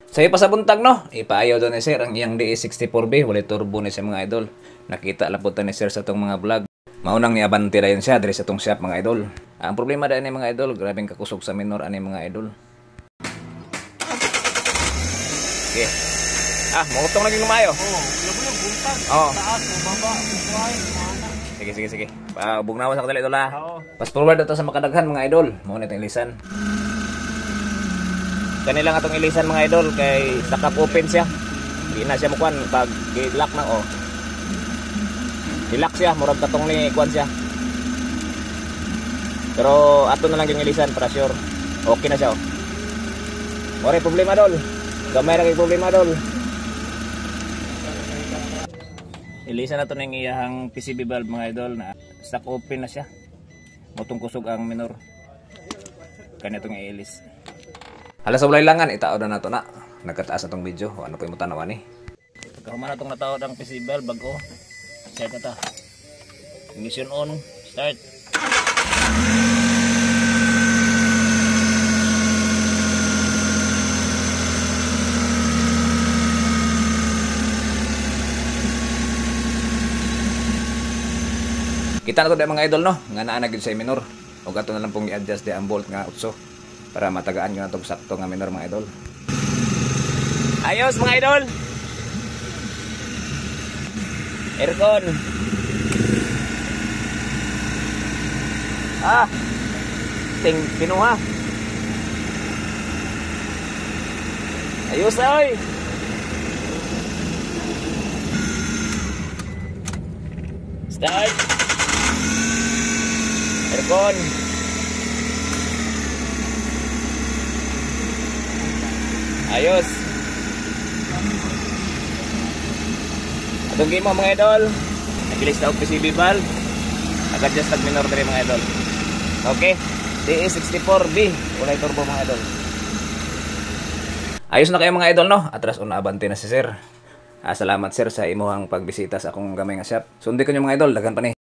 Sa'yo pa sa buntag no, ipaayaw doon ni sir ang iyang DS64B, wala turbo ni siya mga idol. Nakita lang po ni sir sa itong mga vlog. Maunang niabante na yun siya, diri sa itong shop mga idol. Ang problema dahil ni mga idol, grabing kakusog sa minor ani mga idol. Okay. Mangutong lagi lumayo. Oo. Sige. Bugnawa sa kadali idol ha. Fast forward ito sa makadaghan mga idol. Muna itong ilisan. Kanilang atong ilisan mga idol kay sakap open siya. Hindi na siya mukuan pag i-lock na oh. I-lock siya, murag katong ni kuan siya. Pero ato na lang yung ilisan para sure. Okay na siya oh. More problema dol. Gamay ra kay problema dol. Ilisan na to ng iyahang PCB valve mga idol na stock open na siya. Motong kusog ang minor. Kanito nga ilis. Hala sa walay langan, itao na nato na. Nagkataas na tong video. Ano po yung tanawan eh. Pagkahuman na itong natao ng PCB valve bago. Check ito. Ignition on. Start. Kita na to mga idol no, nga naa na gyud sa minor. Ug ato na lang pong i-adjust di ang bolt nga utso para matagaan gyud natong sakto nga minor mga idol. Ayos mga idol. Aircon. Pinuha. Ayos na oy. Start. Aircon. Ayos. Atong game mga idol. Nagilis na og PCB valve. Nag-adjust tag minor diri mga idol. Okay. DS64B. Walay turbo mga idol. Ayos na kayo mga idol no. Atras una abante na si sir. Salamat sir sa imuhang pagbisita sa akong gamay nga shop. Sundi ko nyo mga idol. Daghan pa ni.